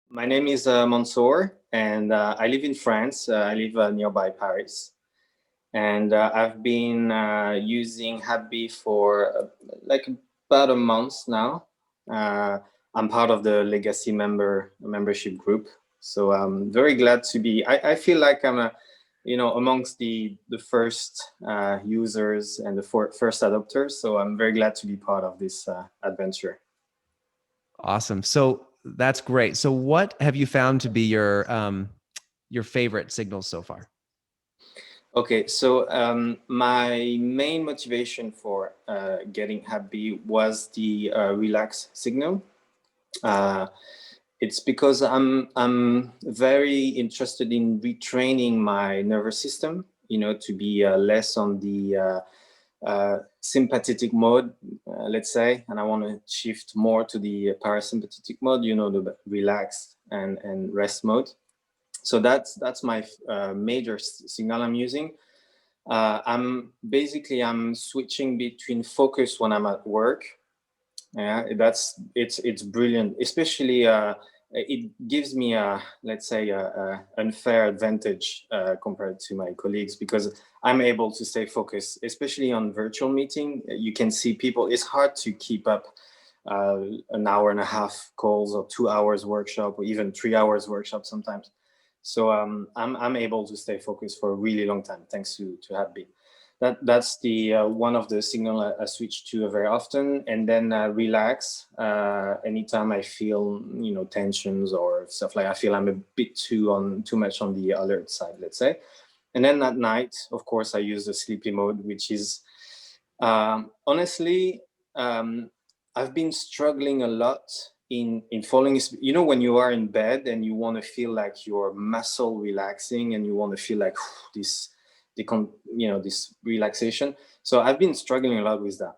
My name is Mansour, and I live in France. I live nearby Paris, and I've been using Happy for like about a month now. Uh, I'm part of the Legacy membership group, so I'm very glad to be. I feel like I'm amongst the first users and the first adopters. So I'm very glad to be part of this adventure. Awesome. So that's great. So what have you found to be your favorite signals so far? Okay, so my main motivation for getting happy was the relax signal. Uh, it's because I'm very interested in retraining my nervous system, to be less on the sympathetic mode, let's say, and I want to shift more to the parasympathetic mode, the relaxed and rest mode. So that's my major signal I'm using. I'm switching between focus when I'm at work. Yeah, it's brilliant. Especially it gives me a, let's say, a unfair advantage compared to my colleagues, because I'm able to stay focused, especially on virtual meeting. You can see people. It's hard to keep up an hour and a half calls or 2 hours workshop or even 3 hours workshop sometimes. So I'm able to stay focused for a really long time thanks to Happy. That's the one of the signal I switch to very often, and then relax anytime I feel tensions or stuff, like I feel I'm a bit too much on the alert side, let's say. And then at night, of course, I use the sleepy mode, which is honestly, um, I've been struggling a lot in falling. When you are in bed and you want to feel like your muscle relaxing and you want to feel like this, this relaxation. So I've been struggling a lot with that.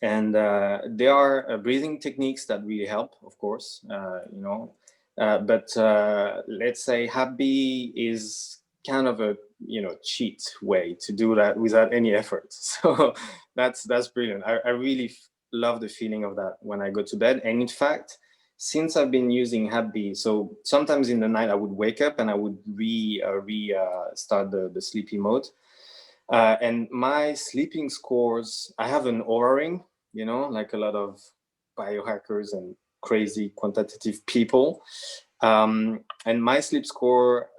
And there are breathing techniques that really help, of course, but let's say Happy is kind of a cheat way to do that without any effort. So that's brilliant. I really love the feeling of that when I go to bed. And in fact, since I've been using Happy, so sometimes in the night I would wake up and I would start the sleepy mode. And my sleeping scores, I have an aura ring, like a lot of biohackers and crazy quantitative people. And my sleep score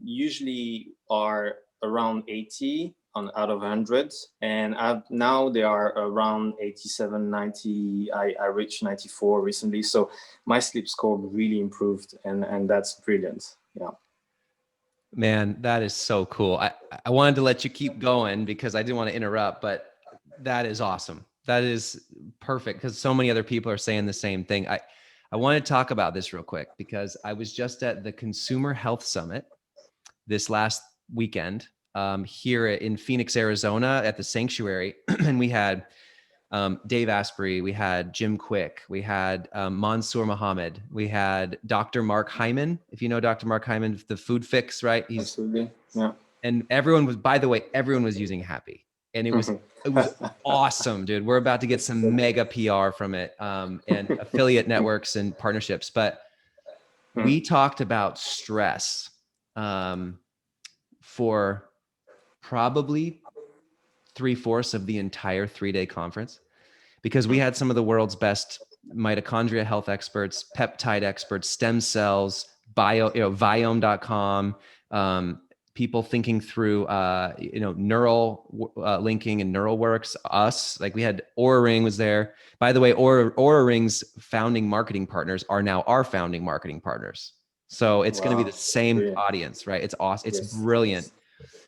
usually are around 80 on out of 100. And now they are around 87, 90. I reached 94 recently. So my sleep score really improved, and that's brilliant. Yeah. Man, that is so cool. I wanted to let you keep going because I didn't want to interrupt, but that is awesome. That is perfect because so many other people are saying the same thing. I want to talk about this real quick because I was just at the Consumer Health Summit this last weekend here in Phoenix, Arizona at the Sanctuary. And we had Dave Asprey, we had Jim Quick, we had Mansour Muhammad, we had Dr. Mark Hyman. If you know Dr. Mark Hyman, the Food Fix, right? Absolutely. Yeah. And everyone was, by the way, everyone was using Happy, and it was awesome, dude. We're about to get some mega PR from it, and affiliate networks and partnerships. But we talked about stress for probably 3/4 of the entire 3-day conference, because we had some of the world's best mitochondria health experts, peptide experts, stem cells, Viome.com, people thinking through, neural linking and neural works, us, like we had Aura Ring was there. By the way, Aura Ring's founding marketing partners are now our founding marketing partners. So it's going to be the Wow. same Brilliant. audience, right? It's awesome. It's Yes. brilliant.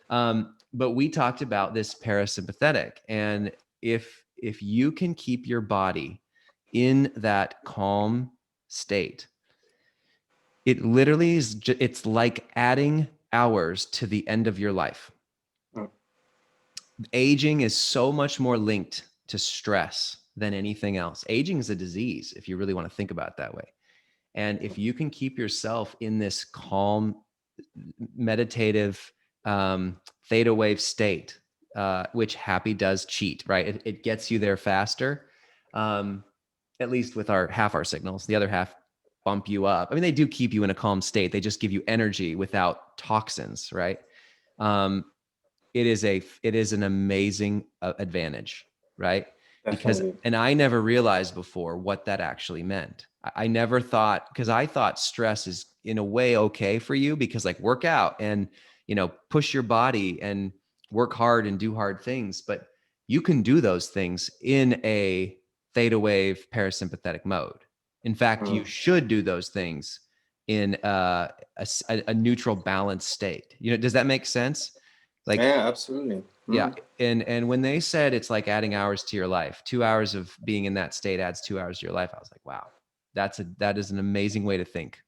Yes. But we talked about this parasympathetic, and if you can keep your body in that calm state, it literally is it's like adding hours to the end of your life. Mm. Aging is so much more linked to stress than anything else. Aging is a disease, if you really want to think about it that way. And if you can keep yourself in this calm, meditative, theta wave state, which Happy does cheat, right? It gets you there faster, at least with half our signals. The other half bump you up. I mean, they do keep you in a calm state. They just give you energy without toxins, right? Um, it is an amazing advantage, right? Because, Definitely. and I never realized before what that actually meant. I never thought, because I thought stress is in a way okay for you, because like work out and, you know, push your body and work hard and do hard things, but you can do those things in a theta wave parasympathetic mode. In fact, you Mm. should do those things in a neutral balanced state. You know, does that make sense? Like, Yeah, absolutely. yeah. Mm. And when they said it's like adding hours to your life, 2 hours of being in that state adds 2 hours to your life, I was like, wow, that is an amazing way to think.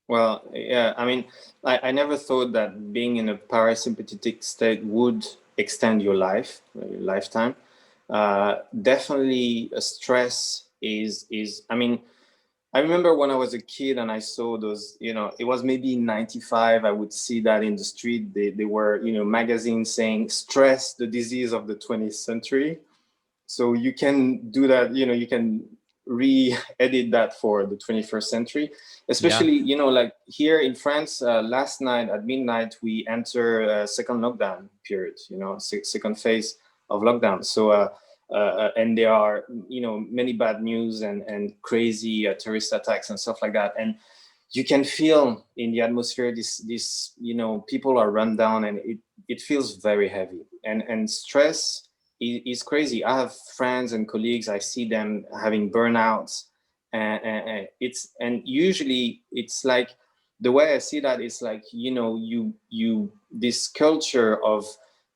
Well, yeah, I mean, I never thought that being in a parasympathetic state would extend your lifetime. Definitely, stress is. I mean, I remember when I was a kid and I saw those. It was maybe in '95. I would see that in the street. They were, magazines saying "stress, the disease of the 20th century." So you can do that. You can re-edit that for the 21st century, Yeah. especially like here in France. Last night at midnight we enter a second lockdown period, second phase of lockdown. So and there are many bad news and crazy terrorist attacks and stuff like that, and you can feel in the atmosphere this people are run down, and it feels very heavy, and stress is crazy. I have friends and colleagues. I see them having burnouts, and usually it's like, the way I see that is like, you this culture of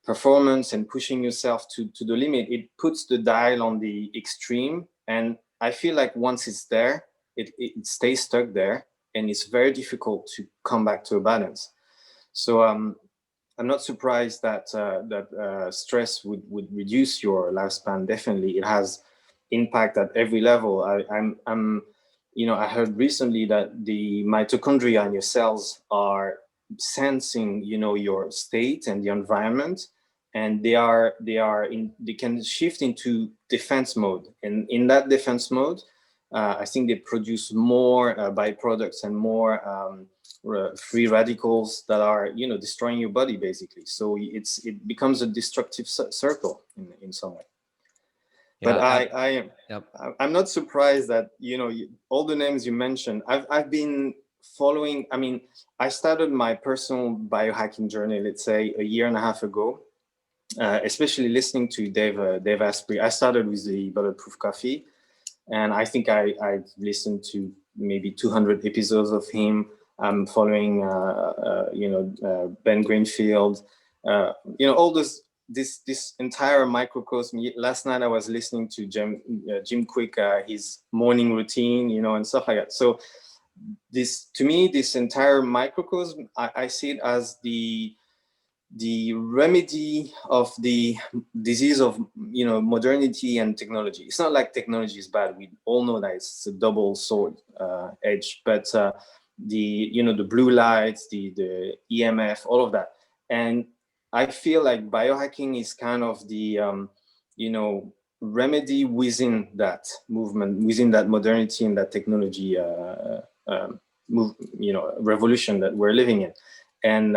performance and pushing yourself to the limit. It puts the dial on the extreme, and I feel like once it's there, it stays stuck there, and it's very difficult to come back to a balance. So I'm not surprised that stress would reduce your lifespan. Definitely, it has impact at every level. I'm I heard recently that the mitochondria in your cells are sensing your state and the environment, and they can shift into defense mode, and in that defense mode, I think they produce more byproducts and more free radicals that are destroying your body basically. So it becomes a destructive circle in some way. But Yeah. Yep. I'm not surprised that all the names you mentioned. I've been following. I mean, I started my personal biohacking journey, let's say, a year and a half ago, especially listening to Dave Asprey. I started with the Bulletproof Coffee, and I think I've listened to maybe 200 episodes of him. I'm following, Ben Greenfield, all this entire microcosm. Last night I was listening to Jim Quick, his morning routine, and stuff like that. So to me, this entire microcosm, I see it as the remedy of the disease of modernity and technology. It's not like technology is bad. We all know that it's a double sword edge, but the blue lights, the EMF, all of that, and I feel like biohacking is kind of the remedy within that movement, within that modernity and that technology move, revolution that we're living in, and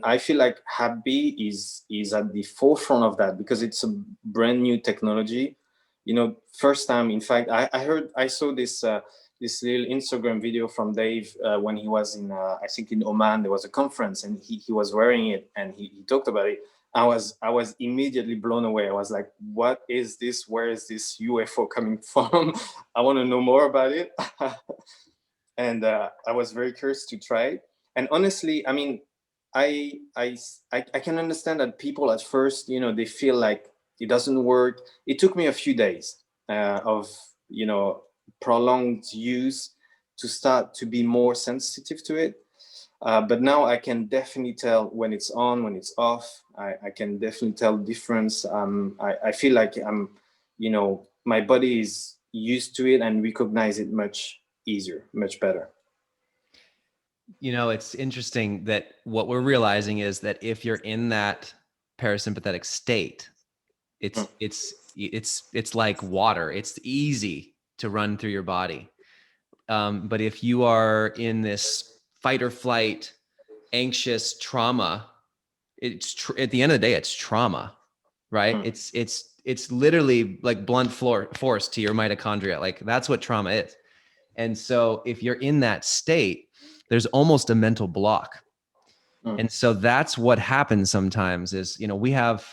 I feel like Happy is at the forefront of that because it's a brand new technology. First time, in fact, I saw this little Instagram video from Dave when he was in I think in Oman. There was a conference, and he was wearing it, and he talked about it. I was immediately blown away. I was like, what is this? Where is this UFO coming from? I want to know more about it. And I was very curious to try it. And honestly, I mean, I can understand that people at first, they feel like it doesn't work. It took me a few days of prolonged use to start to be more sensitive to it. But now I can definitely tell when it's on, when it's off. I can definitely tell the difference. I feel like my body is used to it and recognize it much easier, much better. It's interesting that what we're realizing is that if you're in that parasympathetic state, Mm. it's like water. It's easy to run through your body. But if you are in this fight or flight, anxious trauma, at the end of the day, it's trauma, right? Mm, It's literally like blunt force to your mitochondria. Like that's what trauma is. And so if you're in that state, there's almost a mental block. mm, And so that's what happens sometimes is, we have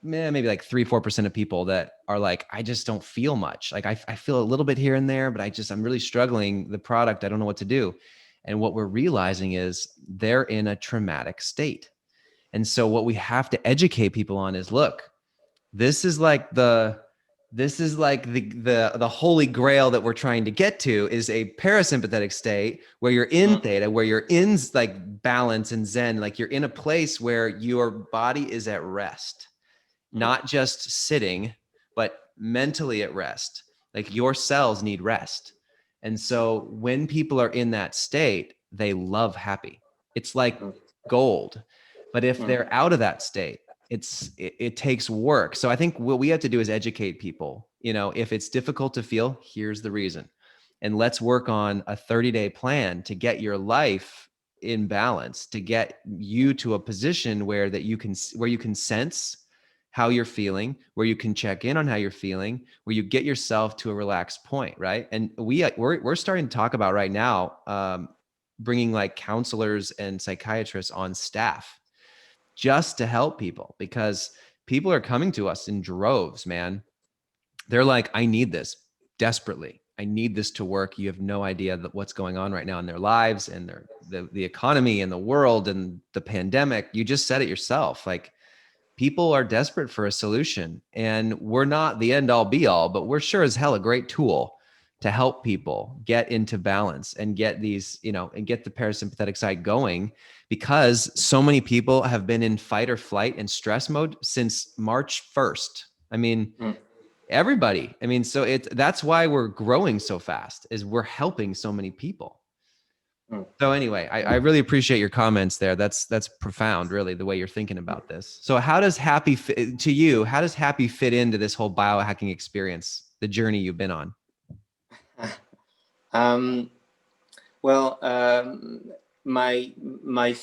maybe like 3-4% of people that are like, I just don't feel much. Like I feel a little bit here and there, but I'm really struggling. The product, I don't know what to do. And what we're realizing is they're in a traumatic state. And so what we have to educate people on is, look, this is like the holy grail that we're trying to get to is a parasympathetic state where you're in mm, theta, where you're in like balance and zen, like you're in a place where your body is at rest, mm, not just sitting, but mentally at rest. Like your cells need rest. And so when people are in that state, they love happy. It's like mm, gold. But if mm, they're out of that state, it takes work. So I think what we have to do is educate people. If it's difficult to feel, here's the reason. And let's work on a 30-day plan to get your life in balance, to get you to a position where you can sense how you're feeling, where you can check in on how you're feeling, where you get yourself to a relaxed point, right? And we're starting to talk about right now, bringing like counselors and psychiatrists on staff just to help people, because people are coming to us in droves, man. They're like, I need this desperately. I need this to work. You have no idea that what's going on right now in their lives and the economy and the world and the pandemic. You just said it yourself. Like, people are desperate for a solution, and we're not the end all be all, but we're sure as hell a great tool to help people get into balance and get and get the parasympathetic side going, because so many people have been in fight or flight and stress mode since March 1st. I mean, mm, everybody. I mean, so that's why we're growing so fast, is we're helping so many people. mm. So anyway, I really appreciate your comments there. That's profound, really, the way you're thinking about this. So how does happy to you? How does happy fit into this whole biohacking experience, the journey you've been on? Um, well, my my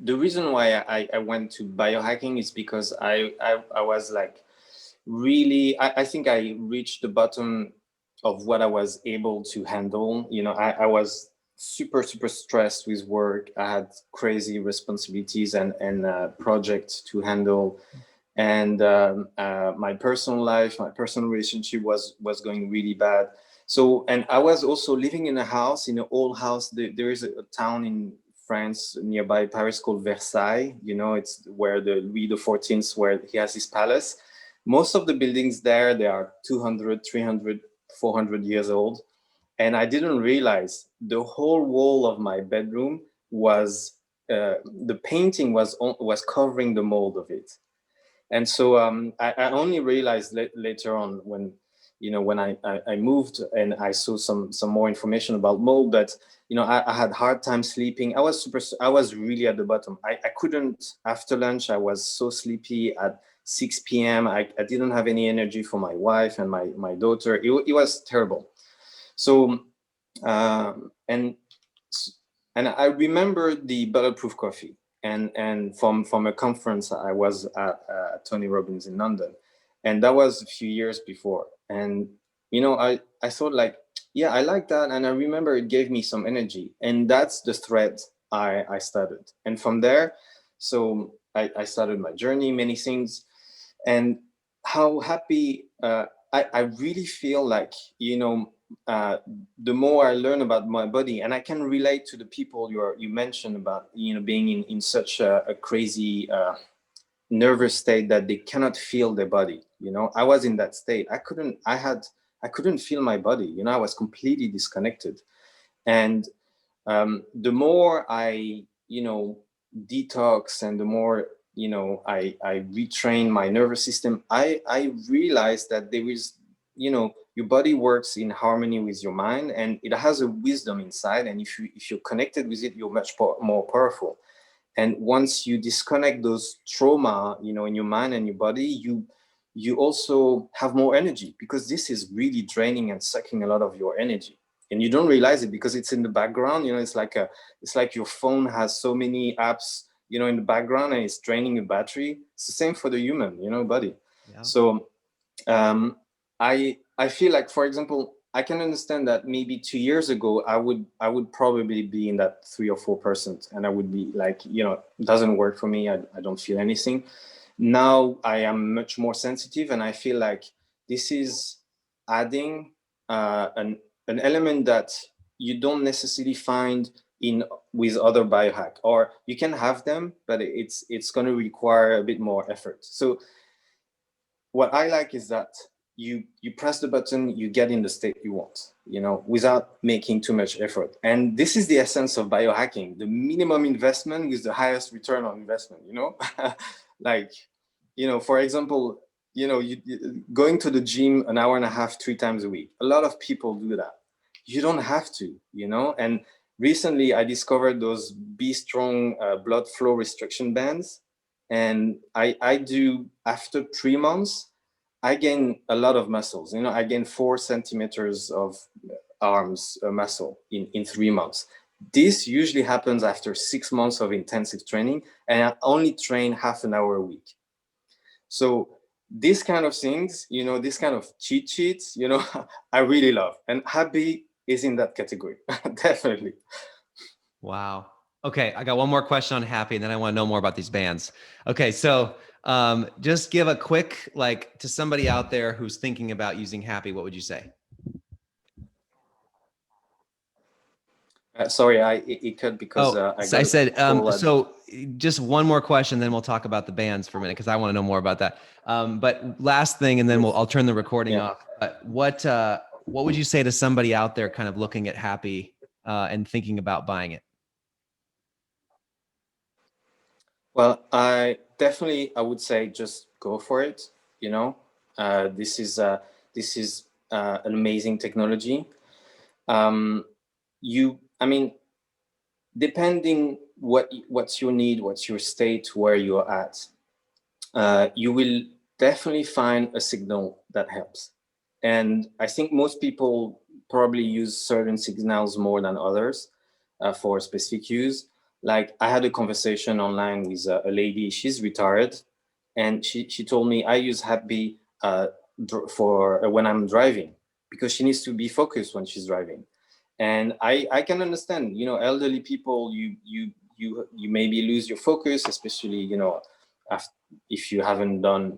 the reason why I went to biohacking is because I was like really I think I reached the bottom of what I was able to handle. I was super stressed with work. I had crazy responsibilities and projects to handle, and my personal life, my personal relationship was going really bad. So, and I was also living in a house, in an old house. There is a town in France nearby Paris called Versailles. It's where the Louis XIV, where he has his palace. Most of the buildings there, they are 200, 300, 400 years old. And I didn't realize the whole wall of my bedroom was, the painting was covering the mold of it. And so I only realized later on when, when I moved and I saw some more information about mold, but I had hard time sleeping. I was really at the bottom. I couldn't, after lunch. I was so sleepy at 6 p.m. I didn't have any energy for my wife and my daughter. It was terrible. So and I remember the bulletproof coffee, and from a conference I was at, Tony Robbins in London, and that was a few years before. And I thought, like, yeah, I like that, and I remember it gave me some energy, and that's the thread I started. And from there, so I started my journey, many things, and how happy, I really feel like, uh, the more I learn about my body, and I can relate to the people you mentioned about, being in such a crazy, nervous state that they cannot feel their body. I was in that state. I couldn't feel my body. I was completely disconnected. And the more I, detox, and the more, I retrain my nervous system, I realized that there is, your body works in harmony with your mind, and it has a wisdom inside. And if you're connected with it, you're much more powerful. And once you disconnect those trauma, in your mind and your body, you also have more energy, because this is really draining and sucking a lot of your energy. and you don't realize it because it's in the background. It's like your phone has so many apps, in the background, and it's draining your battery. It's the same for the human, body. Yeah. So I feel like, for example, I can understand that maybe 2 years ago I would probably be in that 3 or 4%, and I would be like, it doesn't work for me. I don't feel anything. Now I am much more sensitive, and I feel like this is adding an element that you don't necessarily find in with other biohack, or you can have them, but it's going to require a bit more effort. So what I like is that you press the button, you get in the state you want, without making too much effort. And this is the essence of biohacking: the minimum investment with the highest return on investment. Like, for example, going to the gym an hour and a half, 3 times a week. A lot of people do that. You don't have to, And recently, I discovered those Be Strong blood flow restriction bands, and I do, after 3 months, I gain a lot of muscles. I gain 4 centimeters of arms muscle in 3 months. This usually happens after 6 months of intensive training, and I only train half an hour a week. So these kind of things, this kind of cheat sheets, I really love. And Happy is in that category, definitely. Wow. Okay, I got one more question on Happy, and then I want to know more about these bands. Okay, so just give a quick, like, to somebody out there who's thinking about using Happy, what would you say? Sorry, it cut because Oh, I so got I a said, call. so just one more question, then we'll talk about the bands for a minute because I want to know more about that. But last thing, and then I'll turn the recording Yeah. off. What would you say to somebody out there kind of looking at Happy and thinking about buying it? Well, I would say just go for it. This is an amazing technology. I mean, depending what's your need, what's your state, where you're at, you will definitely find a signal that helps. And I think most people probably use certain signals more than others for specific use. Like, I had a conversation online with a lady. She's retired, and she told me, I use Happy for when I'm driving, because she needs to be focused when she's driving. And I can understand, elderly people, you maybe lose your focus, especially, after, if you haven't done,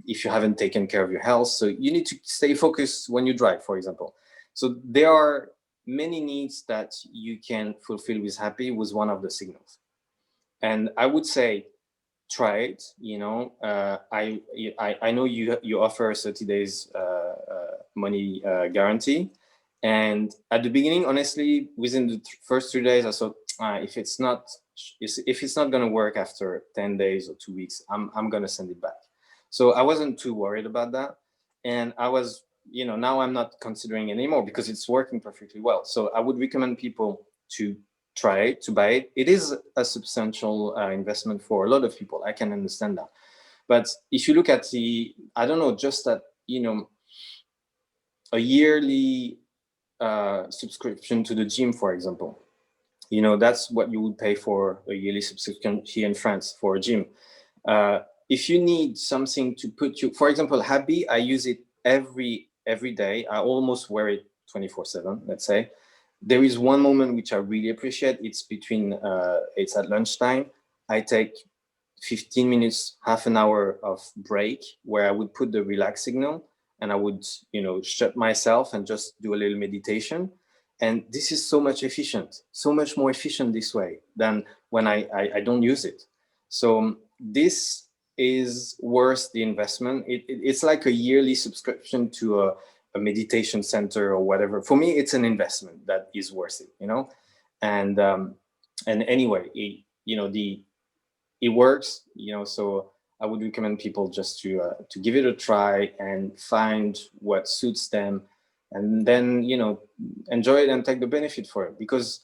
if you haven't taken care of your health. So you need to stay focused when you drive, for example. So there are many needs that you can fulfill with Happy, with one of the signals. And I would say, try it. I know you offer 30 days money guarantee. And at the beginning, honestly, within the first 3 days, I thought, if it's not going to work after 10 days or 2 weeks, I'm going to send it back. So I wasn't too worried about that. And I was, now I'm not considering anymore because it's working perfectly well. So I would recommend people to try it, to buy it. It is a substantial investment for a lot of people. I can understand that. But if you look at I don't know, just that, a yearly subscription to the gym, for example, that's what you would pay for a yearly subscription here in France for a gym. If you need something to put you, for example, Happy, I use it every day. I almost wear it 24/7, let's say. There is one moment which I really appreciate. It's at lunchtime. I take 15 minutes, half an hour of break, where I would put the relax signal, and I would, shut myself and just do a little meditation. And this is so much efficient, so much more efficient this way than when I don't use it. So this is worth the investment. It's like a yearly subscription to a meditation center or whatever. For me, it's an investment that is worth it. And anyway, it works. So I would recommend people just to give it a try and find what suits them, and then enjoy it and take the benefit for it. Because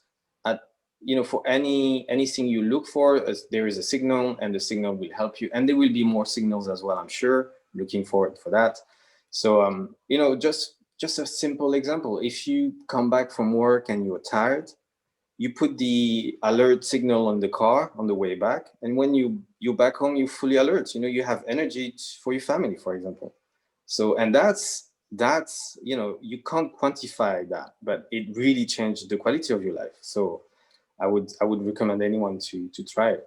for anything you look for, there is a signal, and the signal will help you, and there will be more signals as well, I'm sure. Looking forward for that. So just just a simple example. If you come back from work and you're tired, you put the alert signal on the car on the way back, and when you're back home, you're fully alert. You have energy for your family, for example. So, and that's you can't quantify that, but it really changed the quality of your life. So I would recommend anyone to try it.